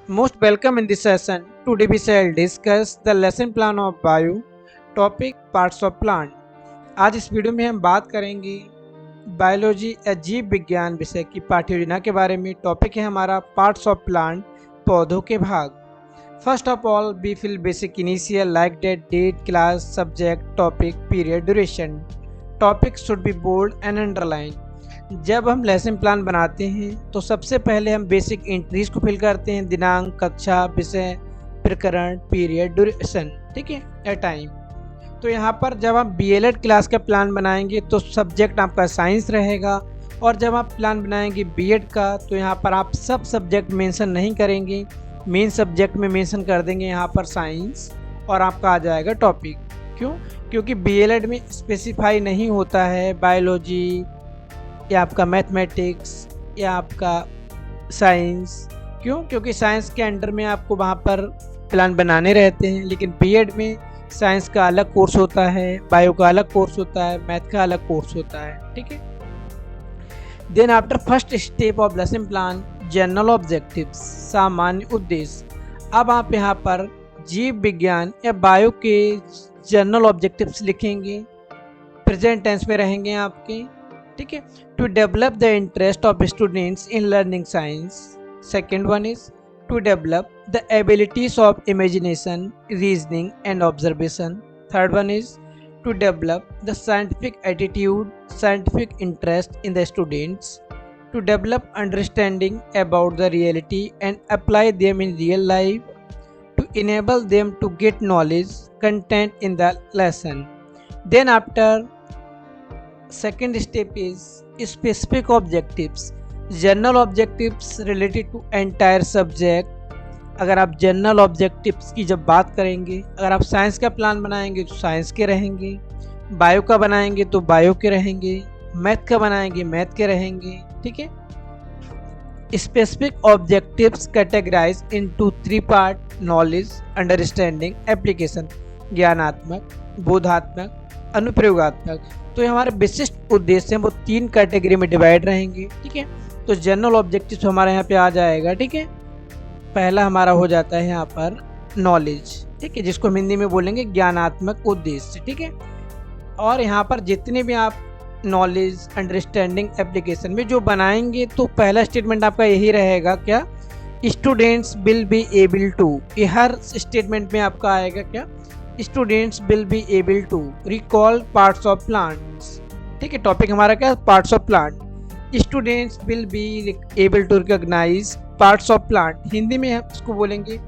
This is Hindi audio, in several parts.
Most welcome in this session. Today we shall discuss the lesson plan of bio topic parts of plant. आज इस वीडियो में हम बात करेंगे बायोलॉजी या जीव विज्ञान विषय की पाठ्य योजना के बारे में। टॉपिक है हमारा पार्ट्स ऑफ प्लांट, पौधों के भाग। First of all we fill basic initial like date class subject topic period duration. Topic should be bold and underline. जब हम लेसन प्लान बनाते हैं तो सबसे पहले हम बेसिक एंट्रीज को फिल करते हैं, दिनांक, कक्षा, विषय, प्रकरण, पीरियड, ड्यूरेशन, ठीक है, या टाइम। तो यहाँ पर जब आप बीएलएड क्लास का प्लान बनाएंगे तो सब्जेक्ट आपका साइंस रहेगा, और जब आप प्लान बनाएंगे बीएड का तो यहाँ पर आप सब सब्जेक्ट मेंशन नहीं करेंगे, मेन सब्जेक्ट में मेंशन कर देंगे यहाँ पर साइंस, और आपका आ जाएगा टॉपिक। क्यों? क्योंकि बीएलएड में स्पेसिफाई नहीं होता है बायोलॉजी या आपका मैथमेटिक्स या आपका साइंस। क्यों? क्योंकि साइंस के अंडर में आपको वहाँ पर प्लान बनाने रहते हैं, लेकिन बीएड में साइंस का अलग कोर्स होता है, बायो का अलग कोर्स होता है, मैथ का अलग कोर्स होता है, ठीक है। Then after first step of lesson plan general objectives, सामान्य उद्देश्य। अब आप यहाँ पर जीव विज्ञान या बायो के जनरल ऑब्जेक्टिव्स लिखेंगे, प्रेजेंट टेंस में रहेंगे आपके, ठीक है। To develop the interest of students in learning science. Second one is to develop the abilities of imagination, reasoning and observation. Third one is to develop the scientific attitude, scientific interest in the students, to develop understanding about the reality and apply them in real life, to enable them to get knowledge content in the lesson. Then after second step is specific objectives, general objectives related to entire subject। अगर आप जनरल ऑब्जेक्टिव्स की जब बात करेंगे, अगर आप साइंस का प्लान बनाएंगे तो साइंस के रहेंगे, बायो का बनाएंगे तो बायो के रहेंगे, मैथ का बनाएंगे मैथ के रहेंगे, ठीक है। Specific objectives categorized into three part: knowledge, understanding, application। ज्ञानात्मक, बोधात्मक, अनुप्रयोगात्मक। तो ये हमारे विशिष्ट उद्देश्य हैं, वो तीन कैटेगरी में डिवाइड रहेंगे, ठीक है। तो जनरल ऑब्जेक्टिव्स हमारे यहाँ पे आ जाएगा, ठीक है। पहला हमारा हो जाता है यहाँ पर नॉलेज, ठीक है, जिसको हम हिंदी में बोलेंगे ज्ञानात्मक उद्देश्य, ठीक है। और यहाँ पर जितने भी आप नॉलेज, अंडरस्टैंडिंग, एप्लीकेशन में जो बनाएंगे तो पहला स्टेटमेंट आपका यही रहेगा, क्या? Students will be able to. ये हर स्टेटमेंट में आपका आएगा क्या? Students will be able to recall parts of plants, ठीक है। टॉपिक हमारा क्या? Parts of plant. Students will be able to recognize parts of plant. Hindi में हम इसको बोलेंगे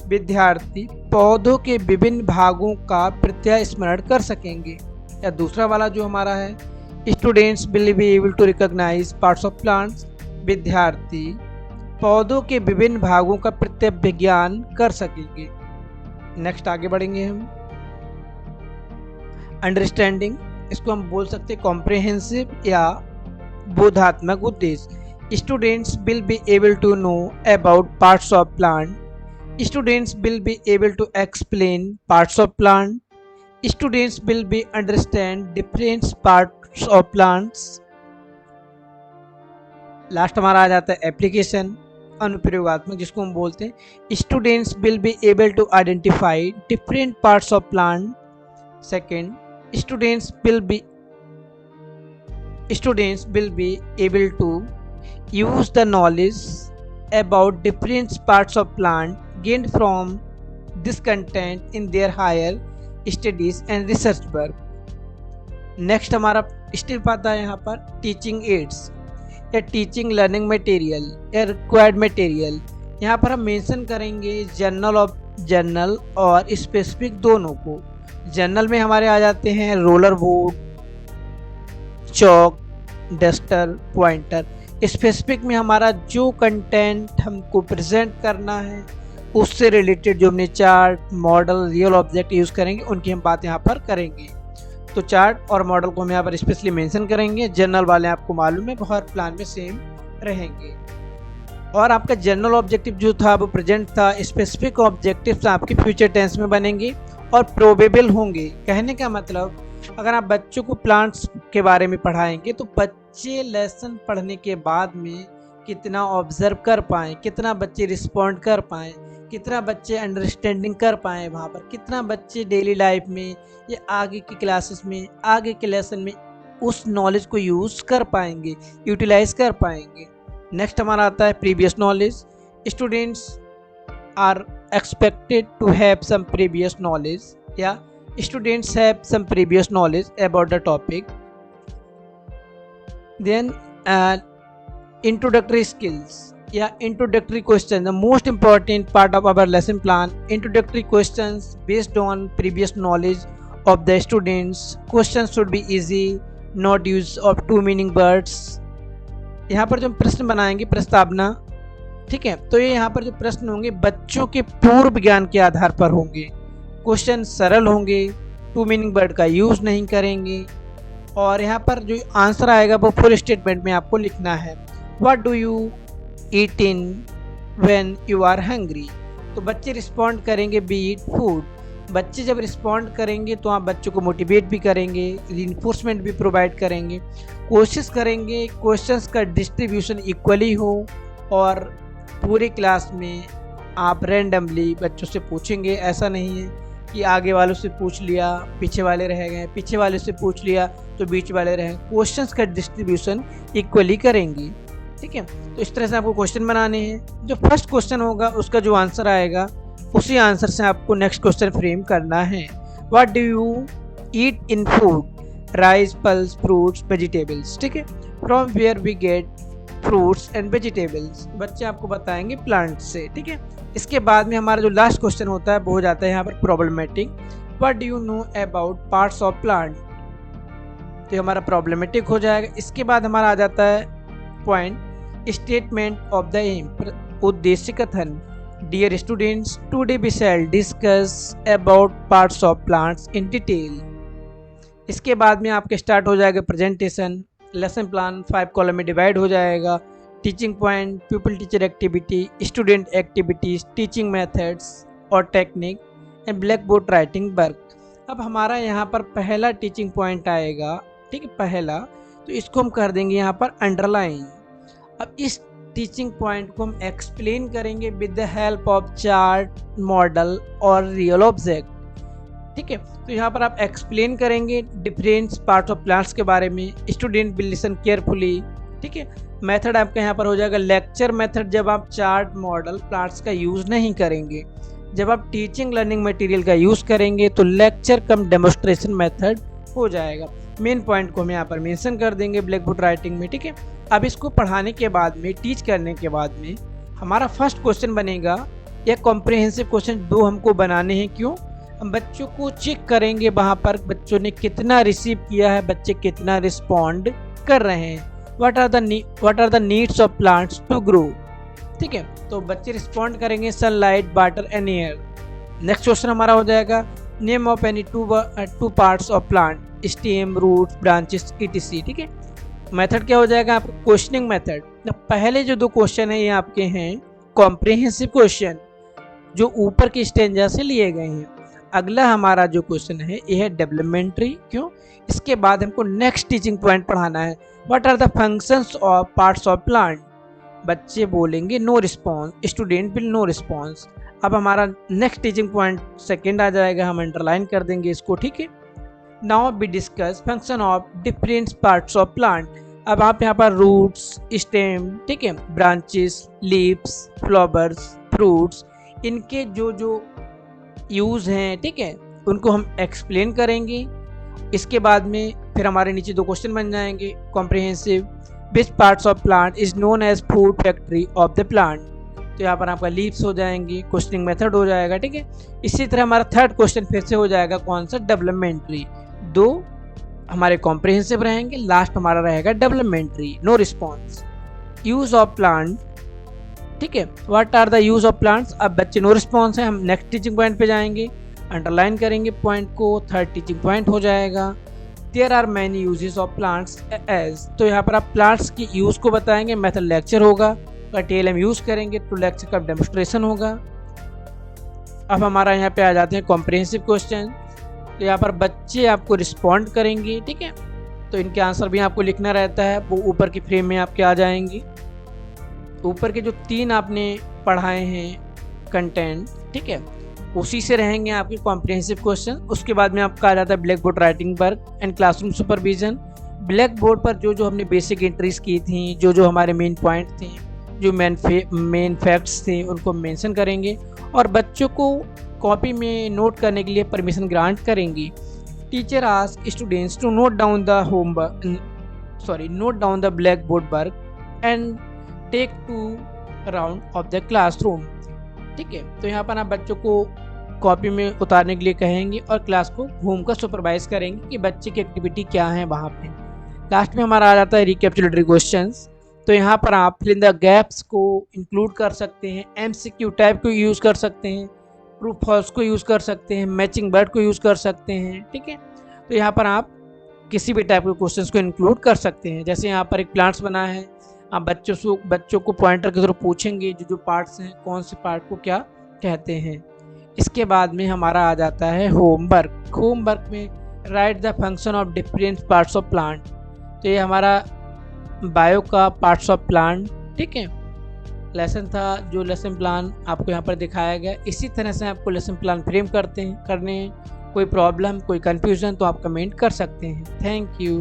विद्यार्थी पौधों के विभिन्न भागों का प्रत्यय स्मरण कर सकेंगे। या दूसरा वाला जो हमारा है, students will be able to recognize parts of plants. विद्यार्थी पौधों के विभिन्न भागों का प्रत्यय ज्ञान कर सकेंगे। नेक्स्ट आगे बढ़ेंगे हम। अंडरस्टैंडिंग, इसको हम बोल सकते हैं कॉम्प्रिहेंसिव या बोधात्मक उद्देश्य। Students will be able to know about parts of plant. Students will be able to explain parts of plant. Students will be understand different parts of plants। Last हमारा आ जाता है एप्लीकेशन, अनुप्रयोगात्मक, जिसको हम बोलते हैं students will be able to identify different parts of plant. Second, students will be able to use the knowledge about different parts of plant gained from this content in their higher studies and research work. Next हमारा स्टेप आता है यहाँ पर टीचिंग एड्स या टीचिंग लर्निंग मटेरियल या रिक्वायर्ड मटेरियल। यहाँ पर हम मेंशन करेंगे जनरल और स्पेसिफिक दोनों को। जनरल में हमारे आ जाते हैं रोलर बोर्ड, चौक, डस्टर, पॉइंटर। स्पेसिफिक में हमारा जो कंटेंट हमको प्रेजेंट करना है उससे रिलेटेड जो हमने chart, model, real object use करेंगे उनकी हम बात यहाँ पर करेंगे। तो चार्ट और मॉडल को हम यहाँ पर स्पेशली मेंशन करेंगे। जनरल वाले आपको मालूम है हर प्लान में सेम रहेंगे। और आपका जनरल ऑब्जेक्टिव जो था वो प्रेजेंट था, स्पेसिफिक ऑब्जेक्टिव्स आपके फ्यूचर टेंस में बनेंगे और प्रोबेबल होंगे। कहने का मतलब, अगर आप बच्चों को प्लांट्स के बारे में पढ़ाएंगे तो बच्चे लेसन पढ़ने के बाद में कितना ऑब्जर्व कर पाएँ, कितना बच्चे रिस्पॉन्ड कर पाएँ, कितना बच्चे अंडरस्टैंडिंग कर पाएँ वहाँ पर, कितना बच्चे डेली लाइफ में या आगे की क्लासेस में, आगे के लेसन में उस नॉलेज को यूज़ कर पाएंगे, यूटिलाइज कर पाएंगे। नेक्स्ट हमारा आता है previous knowledge. Students are expected to have some previous knowledge या students have some previous knowledge about the topic. Then introductory skills या introductory question, the most important part of our lesson plan. Introductory questions based on previous knowledge of the students. Questions should be easy, not use of two meaning words. यहाँ पर जो प्रश्न बनाएंगे प्रस्तावना, ठीक है, तो ये यहाँ पर जो प्रश्न होंगे बच्चों के पूर्व ज्ञान के आधार पर होंगे। क्वेश्चन सरल होंगे, टू मीनिंग वर्ड का यूज़ नहीं करेंगे और यहाँ पर जो आंसर आएगा वो फुल स्टेटमेंट में आपको लिखना है। What do you eat in when you are hungry? तो बच्चे रिस्पॉन्ड करेंगे we eat food। बच्चे जब रिस्पॉन्ड करेंगे तो आप बच्चों को मोटिवेट भी करेंगे, रिइंफोर्समेंट भी प्रोवाइड करेंगे, कोशिश करेंगे क्वेश्चंस का डिस्ट्रीब्यूशन इक्वली हो और पूरी क्लास में आप रैंडमली बच्चों से पूछेंगे। ऐसा नहीं है कि आगे वालों से पूछ लिया पीछे वाले रह गए, पीछे वाले से पूछ लिया तो बीच वाले रहे। क्वेश्चंस का डिस्ट्रीब्यूशन इक्वली करेंगे, ठीक है। तो इस तरह से आपको क्वेश्चन बनाने हैं। जो फर्स्ट क्वेश्चन होगा उसका जो आंसर आएगा उसी आंसर से आपको नेक्स्ट क्वेश्चन फ्रेम करना है। What do you eat in food? Rice, pulses, fruits, vegetables, ठीक है। From where we get fruits and vegetables, बच्चे आपको बताएंगे प्लांट से, ठीक है। इसके बाद में हमारा जो लास्ट क्वेश्चन होता है वो हो जाता है यहाँ पर problematic. What do you know about parts of plant? तो हमारा प्रॉब्लमेटिक हो जाएगा। इसके बाद हमारा आ जाता है point statement of the aim, उद्देश्य कथन। Dear students, today we shall discuss about parts of plants in detail. इसके बाद में आपके स्टार्ट हो जाएगा प्रेजेंटेशन। लेसन प्लान 5 कॉलम में डिवाइड हो जाएगा। Teaching point, pupil teacher activity, student activities, teaching methods और technique and blackboard writing work. अब हमारा यहाँ पर पहला टीचिंग पॉइंट आएगा, ठीक है, पहला, तो इसको हम कर देंगे यहाँ पर अंडरलाइन। अब इस टीचिंग पॉइंट को हम एक्सप्लेन करेंगे with the help of chart, model और रियल ऑब्जेक्ट, ठीक है। तो यहाँ पर आप एक्सप्लेन करेंगे डिफरेंट पार्ट्स ऑफ प्लांट्स के बारे में। स्टूडेंट विल लिसन केयरफुली, ठीक है। मेथड आपका यहाँ पर हो जाएगा लेक्चर मेथड, जब आप चार्ट, मॉडल, प्लांट्स का यूज़ नहीं करेंगे। जब आप टीचिंग लर्निंग मटेरियल का यूज़ करेंगे तो लेक्चर कम डेमोस्ट्रेशन मेथड हो जाएगा। मेन पॉइंट को हम यहाँ पर मेंशन कर देंगे ब्लैक बोर्ड राइटिंग में, ठीक है। अब इसको पढ़ाने के बाद में, टीच करने के बाद में हमारा फर्स्ट क्वेश्चन बनेगा, यह कॉम्प्रिहेंसिव क्वेश्चन 2 हमको बनाने हैं। क्यों? हम बच्चों को चेक करेंगे वहाँ पर बच्चों ने कितना रिसीव किया है, बच्चे कितना रिस्पॉन्ड कर रहे हैं। What are the needs of plants to grow, ठीक है। तो बच्चे रिस्पॉन्ड करेंगे sunlight, water and air. Next question हमारा हो जाएगा name of any two parts of plant, stem, roots, branches, etc, ठीक है। मेथड क्या हो जाएगा आपका? Questioning method. पहले जो 2 क्वेश्चन है ये आपके हैं कॉम्प्रिहेंसिव क्वेश्चन जो ऊपर की स्टेंजा से लिए गए हैं। अगला हमारा जो क्वेश्चन है ये है डेवलपमेंट्री। क्यों? इसके बाद हमको नेक्स्ट टीचिंग पॉइंट पढ़ाना है। What are the functions of parts of plant? बच्चे बोलेंगे no response, student will no response. अब हमारा नेक्स्ट टीचिंग पॉइंट सेकेंड आ जाएगा, हम अंडरलाइन कर देंगे इसको, ठीक है। Now we discuss function of different parts of plant. अब आप यहाँ पर रूट्स, स्टेम, ठीक है, ब्रांचेस, लीव्स, फ्लावर्स, फ्रूट्स, इनके जो जो यूज़ हैं, ठीक है, उनको हम एक्सप्लेन करेंगे। इसके बाद में फिर हमारे नीचे 2 क्वेश्चन बन जाएंगे comprehensive. Which parts of plant is known as food factory of the plant? तो यहाँ पर आपका लीव्स हो जाएंगे, क्वेश्चनिंग मेथड हो जाएगा, ठीक है। इसी तरह हमारा थर्ड क्वेश्चन फिर से हो जाएगा कौन सा? डेवलपमेंट्री। 2 हमारे कॉम्प्रिहेंसिव रहेंगे, लास्ट हमारा रहेगा developmental, no response. Use of plant, ठीक है, what are the use of plants? अब बच्चे नो रिस्पॉन्स है, हम नेक्स्ट टीचिंग पॉइंट पे जाएंगे, अंडरलाइन करेंगे पॉइंट को, थर्ड टीचिंग पॉइंट हो जाएगा there are many uses of plants as. तो यहाँ पर आप प्लांट्स की यूज़ को बताएंगे, मेथड लेक्चर होगा, अगर टेल यूज़ करेंगे तो लेक्चर का डेमोस्ट्रेशन होगा। अब हमारा यहाँ पे आ जाते हैं कॉम्प्रिहेंसिव क्वेश्चन। तो यहाँ पर बच्चे आपको रिस्पॉन्ड करेंगे, ठीक है, तो इनके आंसर भी आपको लिखना रहता है, वो ऊपर की फ्रेम में आपके आ जाएंगी। ऊपर के जो 3 आपने पढ़ाए हैं कंटेंट, ठीक है, उसी से रहेंगे आपके कॉम्प्रिहेंसिव क्वेश्चन। उसके बाद में आपका आ जाता है black board writing work and classroom supervision. Black board पर जो जो हमने बेसिक एंट्रीज की थी, जो जो हमारे मेन पॉइंट थे, जो मेन फैक्ट्स थे, उनको मेंशन करेंगे और बच्चों को कॉपी में नोट करने के लिए परमिशन ग्रांट करेंगे। Teacher ask students to note down the note down the black board work and take to round of the classroom. ठीक है, तो यहाँ पर आप बच्चों को कॉपी में उतारने के लिए कहेंगे और क्लास को घूमकर सुपरवाइज करेंगे कि बच्चे की एक्टिविटी क्या है वहाँ पे। लास्ट में हमारा आ जाता है रिकैपिचुलेटरी क्वेश्चंस। तो यहाँ पर आप फिल इन द गैप्स को इंक्लूड कर सकते हैं, एमसीक्यू टाइप को यूज़ कर सकते हैं, ट्रू फॉल्स को यूज़ कर सकते हैं, मैचिंग वर्ड को यूज़ कर सकते हैं। ठीक है, तो यहाँ पर आप किसी भी टाइप के क्वेश्चंस को इंक्लूड कर सकते हैं। जैसे यहाँ पर एक प्लांट्स बना है, आप बच्चों को पॉइंटर के थ्रू पूछेंगे जो जो पार्ट्स हैं, कौन से पार्ट को क्या कहते हैं। इसके बाद में हमारा आ जाता है होमवर्क। होमवर्क में right the function of different parts of plant. तो ये हमारा बायो का पार्ट्स ऑफ प्लांट, ठीक है, लेसन था। जो लेसन प्लान आपको यहाँ पर दिखाया गया, इसी तरह से आपको लेसन प्लान फ्रेम करने हैं। कोई प्रॉब्लम, कोई कन्फ्यूज़न तो आप कमेंट कर सकते हैं। Thank you.